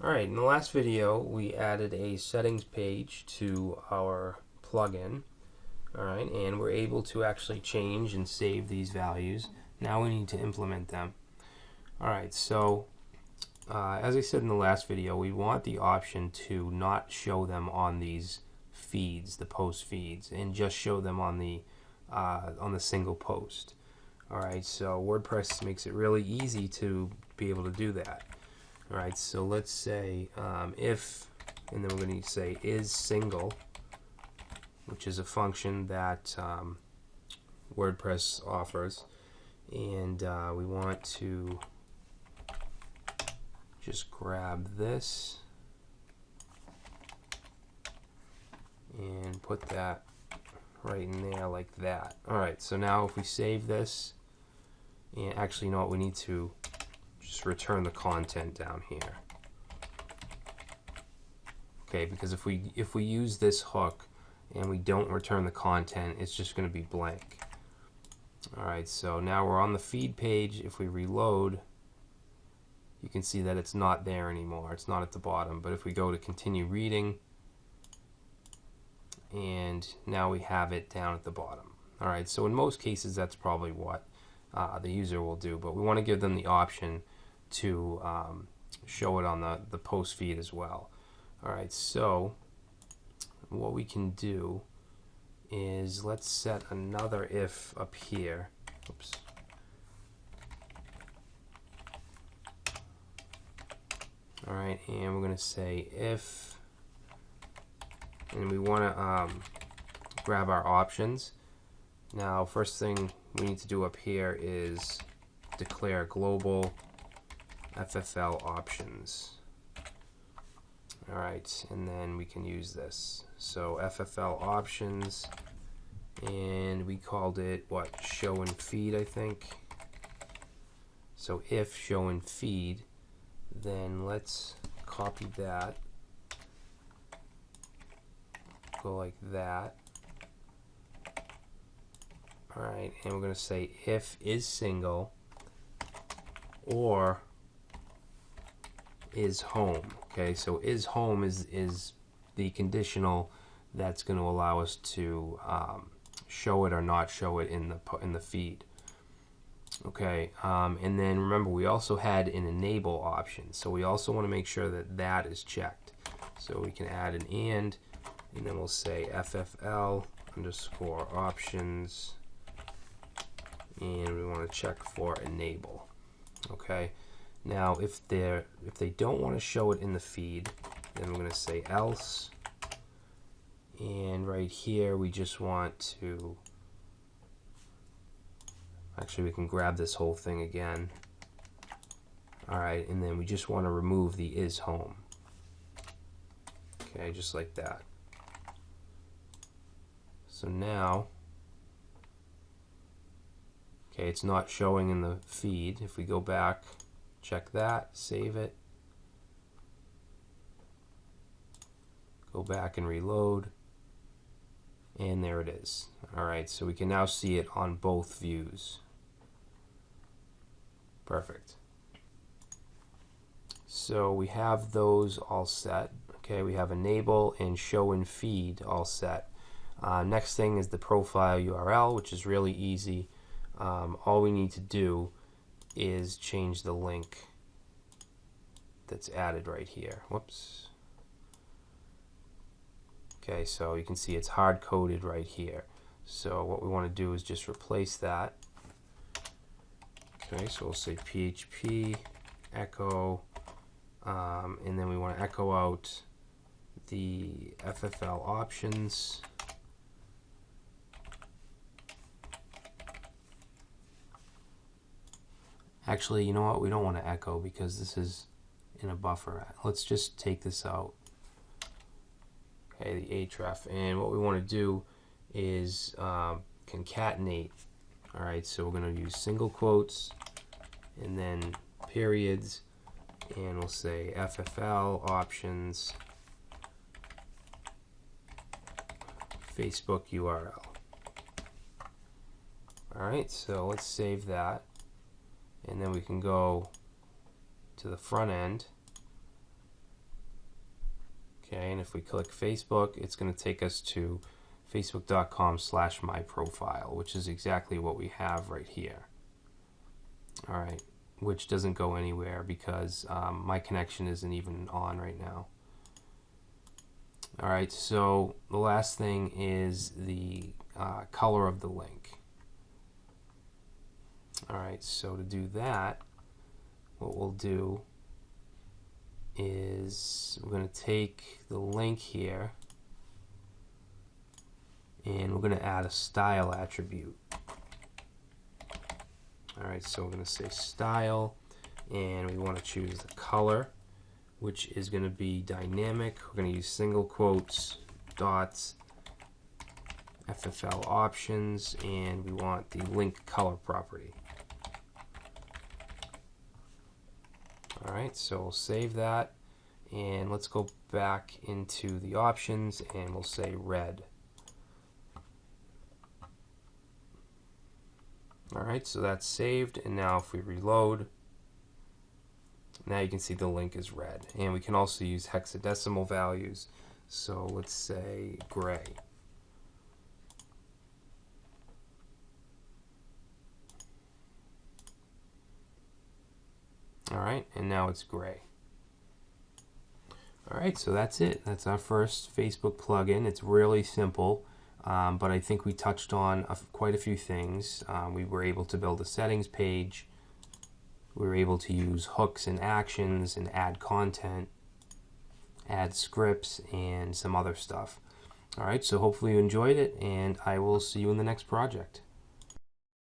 Alright, in the last video we added a settings page to our plugin. Alright, and we're able to actually change and save these values. Now we need to implement them. Alright, so as I said in the last video, we want the option to not show them on these feeds, the post feeds, and just show them on the single post. Alright, so WordPress makes it really easy to be able to do that. Alright, so let's say if, and then we're going to say is single, which is a function that WordPress offers, and we want to just grab this and put that right in there like that. Alright, so now if we save this, and actually, you know what, we need to just return the content down here. Okay, because if we use this hook and we don't return the content, it's just going to be blank. Alright, so now we're on the feed page. If we reload, you can see that it's not there anymore. It's not at the bottom. But if we go to continue reading, and now we have it down at the bottom. Alright, so in most cases that's probably what the user will do, but we want to give them the option to show it on the post feed as well. Alright, so what we can do is let's set another if up here. Oops. Alright, and we're going to say if, and we want to grab our options. Now, first thing we need to do up here is declare global FFL options. Alright, and then we can use this. So FFL options, and we called it what? Show and feed, I think. So if show and feed, then let's copy that. Go like that. Alright, and we're going to say if is single or is home. Okay, so is home is the conditional that's going to allow us to show it or not show it in the feed. Okay, and then remember we also had an enable option, so we also want to make sure that that is checked. So we can add an and then we'll say FFL underscore options, and we want to check for enable. Okay, now if they don't want to show it in the feed, then we're going to say else, and right here we just want to, actually we can grab this whole thing again. Alright, and then we just want to remove the is home. Okay, just like that. So now, okay, it's not showing in the feed. If we go back, check that, save it, go back and reload, and there it is. Alright, so we can now see it on both views. Perfect. So we have those all set. Okay, we have enable and show and feed all set. Next thing is the profile URL, which is really easy. All we need to do is change the link that's added right here. Whoops. Okay, so you can see it's hard-coded right here. So what we want to do is just replace that. Okay, so we'll say PHP echo, and then we want to echo out the FFL options. Actually, you know what? We don't want to echo because this is in a buffer. Let's just take this out. Okay, the href, and what we want to do is concatenate. Alright, so we're going to use single quotes and then periods, and we'll say FFL options Facebook URL. Alright, so let's save that, and then we can go to the front end Okay, and if we click Facebook, it's going to take us to facebook.com/myprofile, which is exactly what we have right here. All right, which doesn't go anywhere because my connection isn't even on right now. All right, so the last thing is the color of the link. All right, so to do that, what we'll do is we're going to take the link here and we're going to add a style attribute. All right, so we're going to say style, and we want to choose the color, which is going to be dynamic. We're going to use single quotes, dots, FFL options, and we want the link color property. All right, so we'll save that, and let's go back into the options, and we'll say red. All right, so that's saved, and now if we reload, now you can see the link is red. And we can also use hexadecimal values, so let's say gray. All right, and now it's gray. All right, so that's it. That's our first Facebook plugin. It's really simple, but I think we touched on quite a few things. We were able to build a settings page. We were able to use hooks and actions and add content, add scripts, and some other stuff. All right, so hopefully you enjoyed it, and I will see you in the next project.